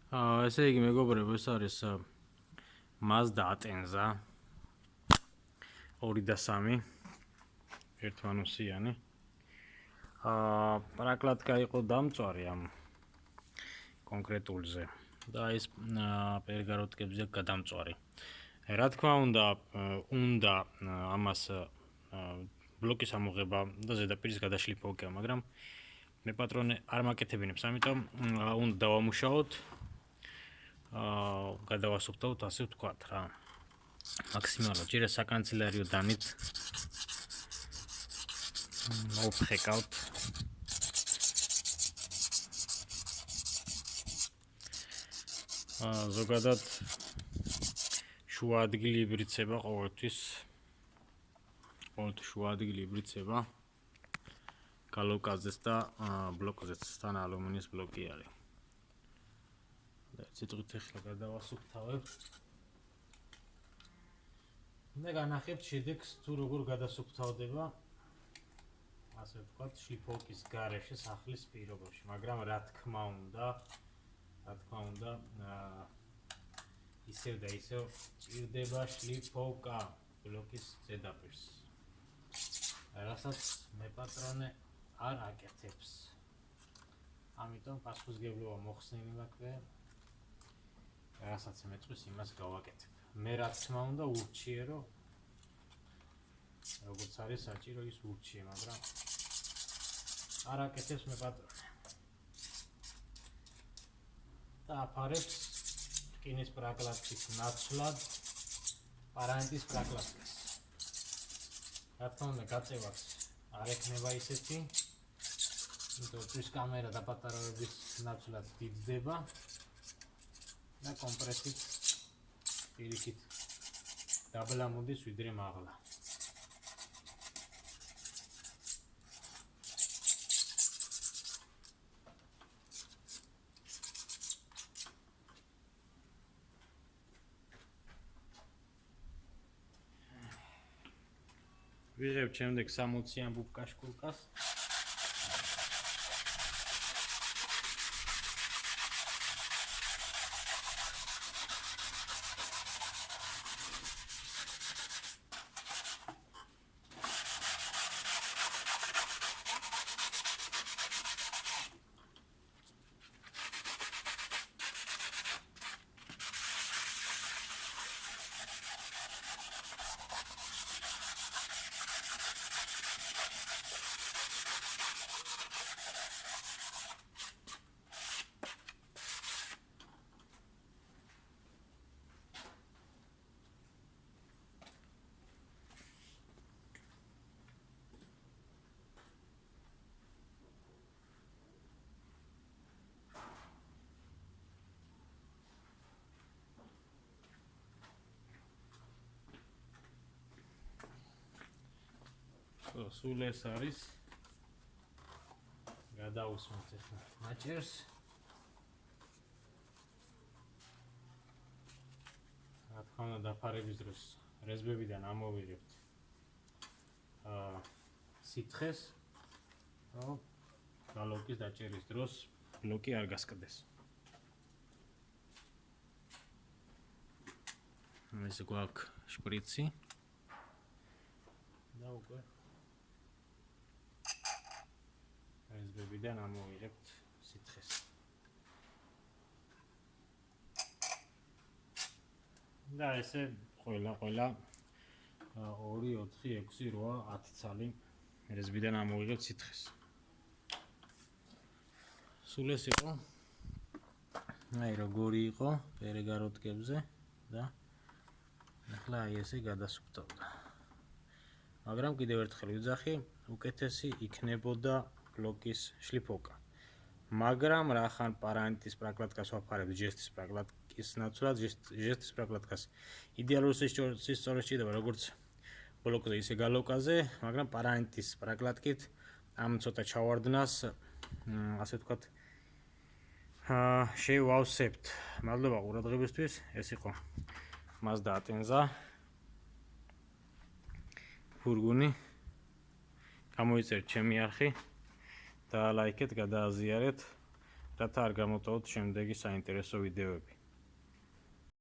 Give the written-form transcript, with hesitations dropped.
ესე იგი მეგობრებო, ეს არის Mazda Atenza 2 და 3 ერთმანუსიანი. პრაკლატკა იყო დამწვარი ამ კონკრეტულზე და ეს პერგაროტკებზე გადამწვარი. რა თქმა უნდა, ამას ბლოკის ამოღება და ზედაპირის გადაშლიფა უკეა, მაგრამ მე პატრონე არ მაკეთებინებს, ამიტომ უნდა დავამუშაოთ. გადავასუფთავოთ, ასე ვთქვათ რა. მაქსიმალურად ჯერ საკანცელერიო დანით მოვფხეკავთ. ზოგადად შუა ადგილი იბრიცება ყოველთვის შუა ადგილი იბრიცება გალოკაზეც და ბლოკზეც, თან ალუმინის ბლოკი არის. ციტყვით ახლა გადავასუფთავებ. და განახებთ შედეგს თუ როგორ გადასუფთავდება, ასე ვთქვათ, შლიფოვკის გარეშე სახლის პირობებში, მაგრამ რა თქმა უნდა, ისევ და ისევ ჭირდება შლიფოვკა ბლოკის ზედაპირს. რასაც მე პატრონე არ აკეთებს. ამიტომ პასუხისმგებლობა მოხსნილი მაქვს. რასაც მეტყვის, იმას გავაკეთებ. მე რა თქმა უნდა ურჩიე, როგორც არის საჭირო, ის ურჩიე, მაგრამ არ აკეთებს მე პატრონე. და აფარებს რკინის პრაკლატკის ნაცვლად პარანტის პრაკლატკას. რა თქმა უნდა გაწევაც არ ექნება ისეთი, იმიტომ რომ კამერა დაპატარავების ნაცვლად დიდდება და კომპრესით პირიქით დაბლა მოდის ვიდრე მაღლა. ვიღებ შემდეგ 60-იან ბუბკაშკულკას. სულ ეს არის. გადავუსმოთ ახლა მაჭერს. რა თქმა უნდა დაფარების დროს რეზბებიდან ამოვიღებთ სითხეს, რომ გალოკის დაჭერის დროს ბლოკი არ გასკდეს. ეს გვაქვს შპრიცი და უკვე რეზბებიდან ამოვიღებთ სითხეს. და ესე ყველა 2, 4, 6, 8, 10 ცალი რეზბიდან ამოვიღებთ სითხეს. სულ ეს იყო. აი როგორი იყო პერგაროტკებზე და ახლა აი ესე გადასუფთავდა. მაგრამ კიდევ ერთხელ ვიძახი, უკეთესი იქნებოდა ბლოკის შლიფოვკა. მაგრამ რახან პარანტის პრაკლატკას ვაფარებ ჟესტის პრაკლატკის ნაცვლად, ჟესტის პრაკლატკას იდეალური სისწორე სჭირდება როგორც ბლოკზე, ისე გალოკაზე, მაგრამ პარანტის პრაკლატკით ამ ცოტა ჩავარდნას, ასე ვთქვათ, შევავსებთ. მადლობა ყურადღებისთვის. ეს იყო Mazda Atenza ფურგონი. გამოიწერეთ ჩემი არხი და ლაიქეთ, გადააზიარეთ. რათა არ გამოტოვოთ შემდეგი საინტერესო ვიდეოები.